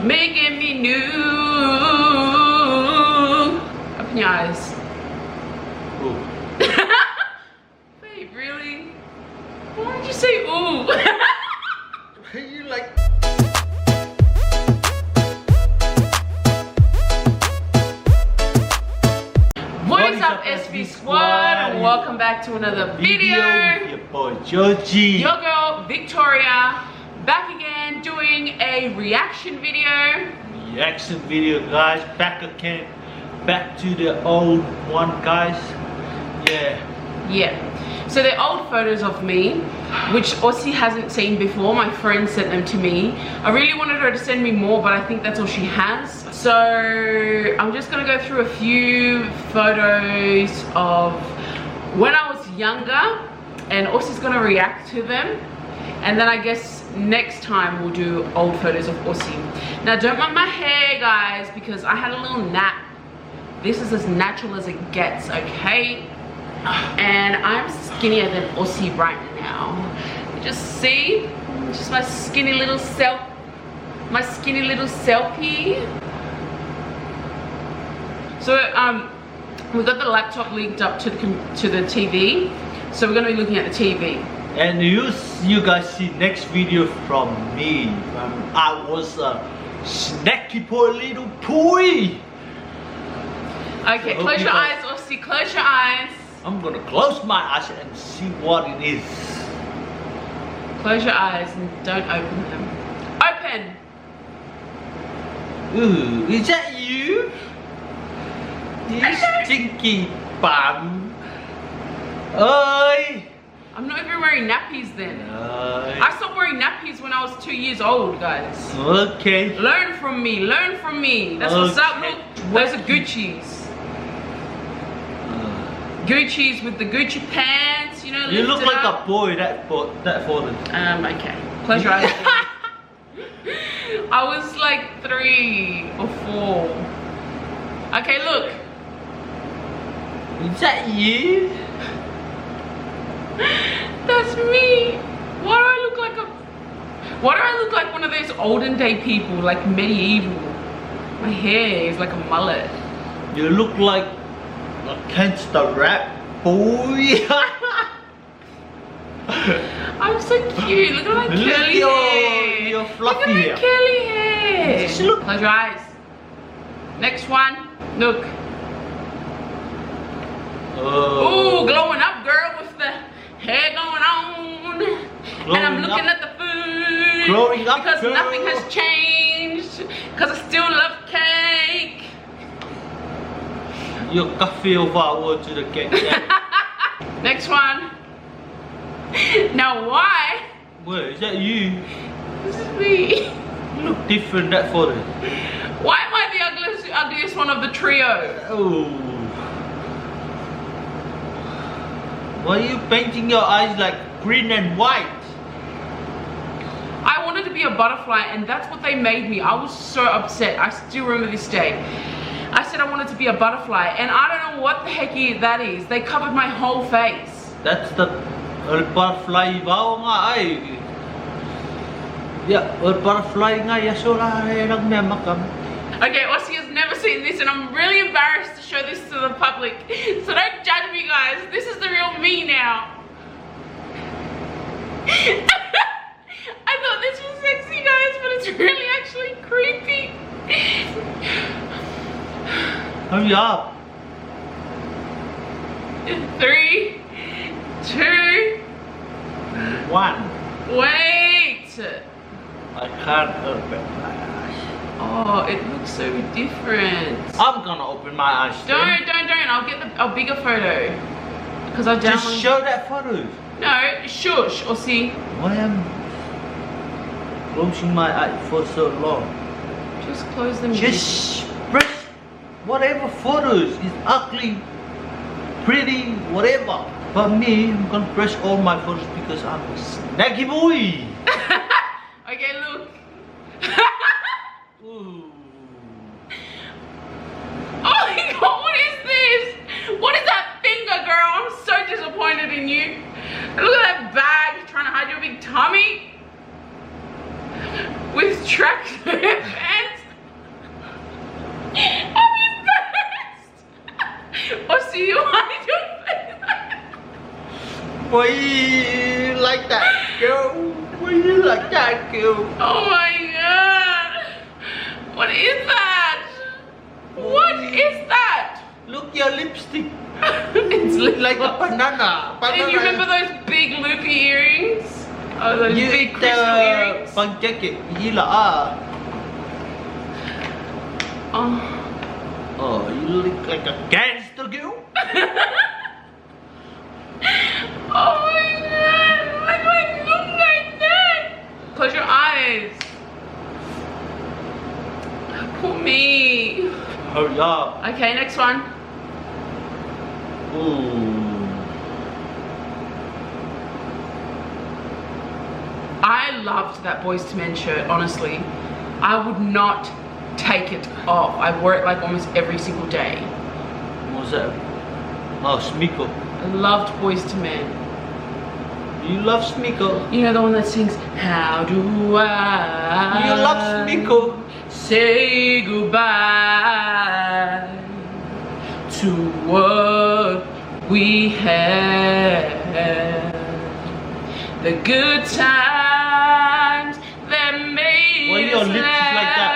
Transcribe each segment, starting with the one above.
Making me new. Open your eyes. Ooh. Babe, really? Why did you say ooh? You like... What is up, SV Squad? And welcome back to another video. With your boy Georgie. Your girl Victoria, back again doing a reaction video. Reaction video, guys. Back again. Back to the old one, guys. Yeah. So they're old photos of me, which Aussie hasn't seen before. My friend sent them to me. I really wanted her to send me more, but I think that's all she has. So I'm just gonna go through a few photos of when I was younger, and Aussie's gonna react to them. And then I guess next time we'll do old photos of Aussie. Now don't mind my hair, guys, because I had a little nap. This is as natural as it gets, okay? And I'm skinnier than Aussie right now. You just see, just my skinny little self, my skinny little selfie. So we got the laptop linked up to the TV, so we're gonna be looking at the TV. And you guys see next video from me. I was a snacky boy, little toy. Okay, So close your eyes, Aussie. Close your eyes. I'm gonna close my eyes and see what it is. Close your eyes and don't open them. Open! Ooh, is that you? You stinky bum. Oi! I'm not even wearing nappies then. Oi. I stopped wearing nappies when I was 2 years old, guys. Okay. Learn from me, learn from me. That's what's up. Look, those are Gucci's. Gucci's with the Gucci pants, you know. You look like up. a boy, that photo. Okay. Close your eyes. I was like 3 or 4. Okay, look. Is that you? That's me. Why do I look like a... Why do I look like one of those olden day people, like medieval? My hair is like a mullet. You look like a gangster rap boy. I'm so cute. Look at my curly hair. Your fluffy look at my hair. curly hair. Just look. Close your eyes. Next one. Look. Oh. Ooh, glowing up, girl, with the hair going on. And I'm looking at the food. Growing up, because girl. nothing has changed. Because I still love cake. Your coffee over to the cake. Next one. Now why? Wait, is that you? This is me. You look different that photo. Why am I the ugliest one of the trio? Oh. Why are you painting your eyes like green and white? I wanted to be a butterfly, and that's what they made me. I was so upset. I still remember this day. I said I wanted to be a butterfly, and I don't know what the heck that is. They covered my whole face. That's the butterfly bao nga ay. Yeah, butterfly nga yasura nagmemakam. Okay, Aussie has never seen this, and I'm really embarrassed to show this to the public. So don't judge me, guys. This is the real me now. I thought this was sexy, guys, but it's really actually creepy. Hurry up. 3, 2, 1. wait. I can't open my eyes. Oh, it looks so different. I'm gonna open my eyes. Don't. I'll get a bigger photo. Because I downloaded. Just show that photo. No, shush, or see. Why am I closing my eyes for so long? Just close them. Just press whatever photos is ugly, pretty, whatever. But me, I'm gonna press all my photos because I'm a snacky boy. Okay, look. Ooh. Oh my god, what is this? What is that finger, girl? I'm so disappointed in you. Look at that bag trying to hide your big tummy. girl? Why you like that, girl? Oh my god! What is that? What is that? Look your lipstick. It's Like a banana. And you remember those big loopy earrings? Oh, those big crystal earrings? Pang jacket. Gila ah. Oh. Oh, you look like a gangster girl. Oh my god! Why do I look like that? Close your eyes. Poor me. Hurry up. Okay, next one. Ooh. I loved that Boys to Men shirt, honestly. I would not take it off. I wore it like almost every single day. What was that? Oh, Smiko. I loved Boys to Men. You love Smiko. You know the one that sings, how do I... You love Smiko. Say goodbye to what we had. The good times that made Why your us lips is like that?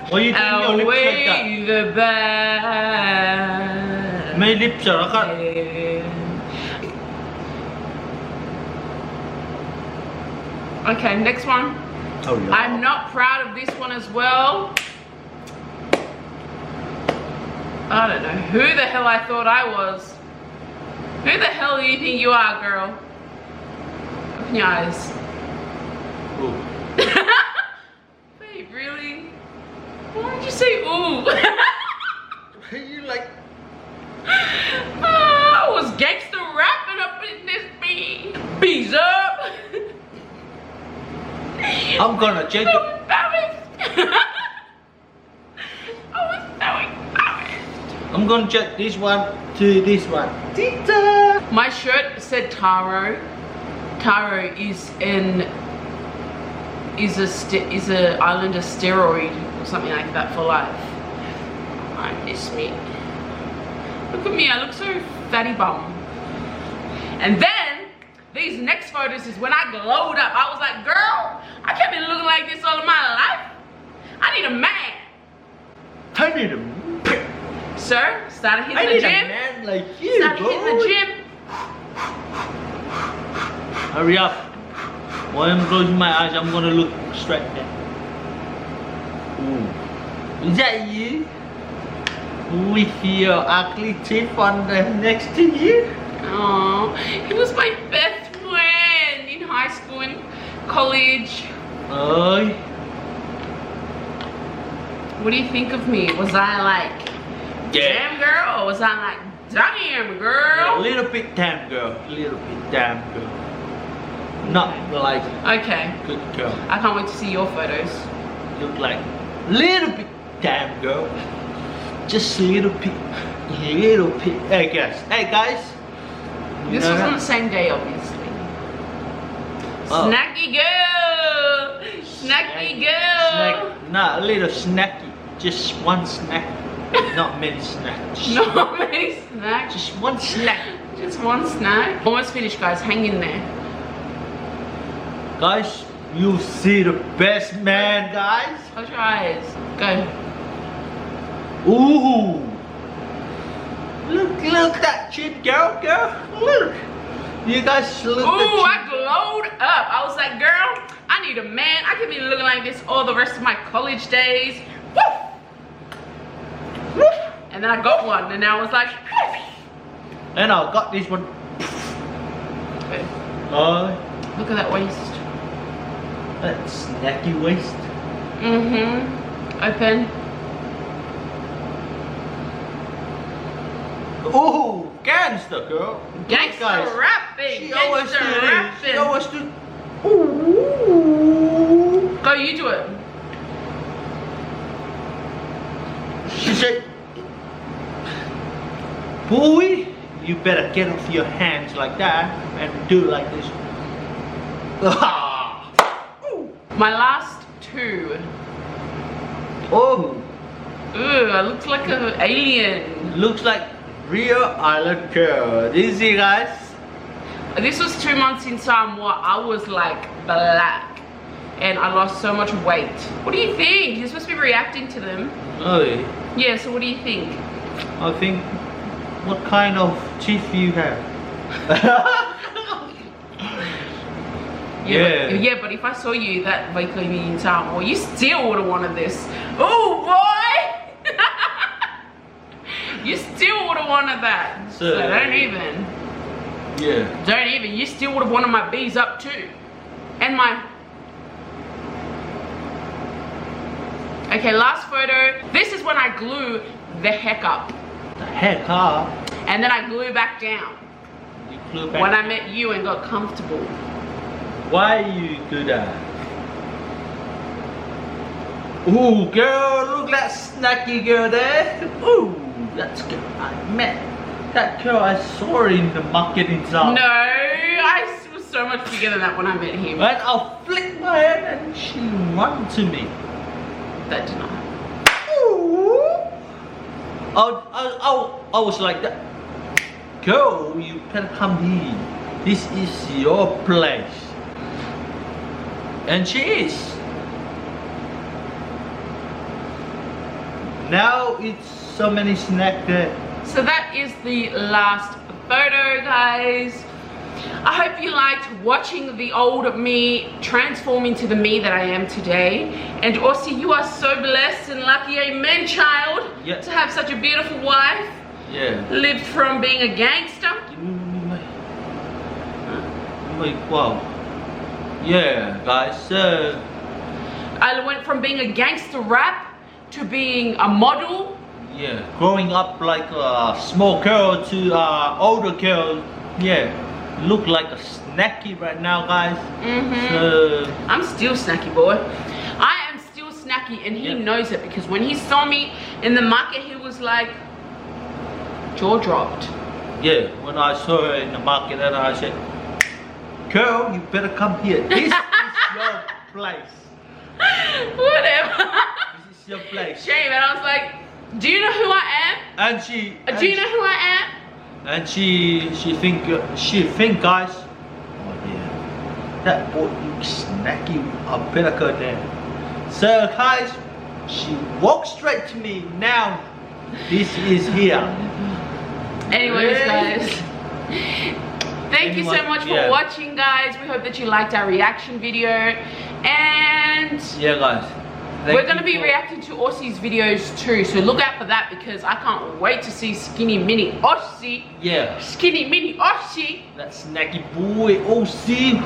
laugh. Why you doing your lips like that? Outweigh the bad. May lips are ka. Okay, next one. Oh, yeah. I'm not proud of this one as well. I don't know who the hell I thought I was. Who the hell do you think you are, girl? Open your eyes. Ooh. Babe, really? Why did you say ooh? You like... I was gangster rapping up in this bee. Bees up. I'm gonna change So it. embarrassed. I was so embarrassed. I'm gonna check this one to this one. Tita! My shirt said Taro. Taro is a islander steroid or something like that for life. I miss me. Look at me, I look so fatty bum. And then these next photos is when I glowed up. I was like, girl, I can't be looking like this all of my life. I need a man. I need a... Sir, started hitting I the need gym. a man like you, Started hitting the boy. gym. Hurry up. While I'm closing my eyes, I'm gonna look straight there. Ooh. Is that you? With your ugly teeth on the next to you? Oh, he was my best friend in high school and college. Oh. What do you think of me? Was I like, damn girl, or was I like, damn A girl? little bit damn girl. A little bit damn girl. Not like Okay, good girl. I can't wait to see your photos. Look like little bit damn girl. Just a little bit. Little bit. Hey guys. Hey guys. This was on the same day, obviously. Oh. Snacky girl! Snacky girl! Snack. Not a little snacky. Just one snack. Not many snacks. Just Not many snacks. Just one snack. Just one snack. Almost finished, guys. Hang in there. Guys, you see the best man, guys. Close your eyes. Go. Ooh. Look that chin, girl. Look. You guys look Ooh, at I glowed up. I was like, girl, I need a man. I could be looking like this all the rest of my college days. Woo! Woo! And then I got one, and I was like, woo! And I got this one. Okay. Oh, Look at that waist. that snacky waist. Mm-hmm. Open. Oh, gangster girl. Gangster Guys, rapping. she always do Gangster this. She rapping. always do. Ooh. Go, you do it. She said, boy, you better get off your hands like that and do like this. Ah. My last two. Oh, Ooh, I look like an alien. looks like real island girl. This is it, guys. This was 2 months in Samoa. I was like black. And I lost so much weight. What do you think? You're supposed to be reacting to them. Oh, Yeah, so what do you think? I think, what kind of teeth you have? Yeah, but if I saw you that weekly in Samoa, you still would have wanted this. Oh boy! You still would have wanted that. So don't even. Yeah. Don't even. You still would have wanted my B's up too. And my... Okay, last photo. This is when I glue the heck up. The heck up? And then I glue back down. You glue back when I met you and got comfortable. Why you do that? Ooh, girl, look that snacky girl there. Ooh, that's girl I met. That girl I saw in the market in South. No, I was so much bigger than that when I met him. And I'll flick my head and she run to me. That did not happen. Ooh. I was like that. Girl, you better come here. This is your place. And she is. Now it's so many snacks there. So that is the last photo, guys. I hope you liked watching the old me transform into the me that I am today. And also, you are so blessed and lucky, amen, child, to have such a beautiful wife. Yeah. Lived from being a gangster. Wow. Yeah, guys. I went from being a gangster rap to being a model. Yeah, growing up like a small girl to older girl. Yeah, look like a snacky right now, guys. So, I'm still snacky, boy. I am still snacky, and he knows it, because when he saw me in the market, he was like jaw dropped. Yeah, when I saw her in the market, and I said, girl, you better come here. This is your place. Whatever. This is your place. Shame. And I was like, do you know who I am? And she. Do you know who I am? And she think guys. Oh yeah, that boy looks snacky. I better go there. So guys, she walked straight to me. Now this is here. Anyways, guys. Thank you so much for watching, guys. We hope that you liked our reaction video. And yeah, guys, we're going to be reacting to Aussie's videos too. So look out for that, because I can't wait to see Skinny Mini Aussie. Yeah. Skinny Mini Aussie. That snacky boy Aussie.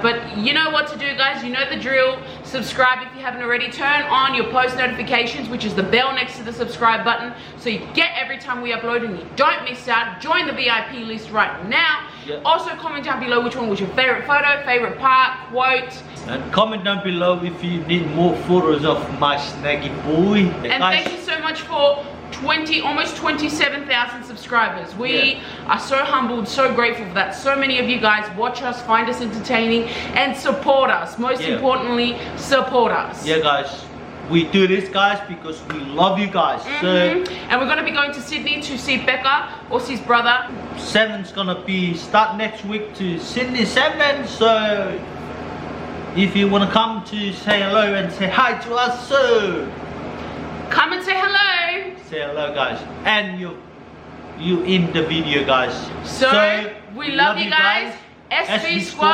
But you know what to do, guys. You know the drill. Subscribe if you haven't already. Turn on your post notifications, which is the bell next to the subscribe button, so you get every time we upload and you don't miss out. Join the VIP list right now. Also comment down below which one was your favorite photo, favorite part, quote. And comment down below if you need more photos of my snaggy boy. And thank you so much for almost 27,000 subscribers. We are so humbled, so grateful for that. So many of you guys watch us, find us entertaining, and support us. Most importantly, support us. Yeah, guys. We do this, guys, because we love you guys. So, and we're going to be going to Sydney to see Becca, Aussie's brother. 7's gonna be start next week to Sydney 7. So if you want to come to say hello and say hi to us, so come and say hello. Say hello, guys. And you in the video, guys. So we love you guys. SB Squad.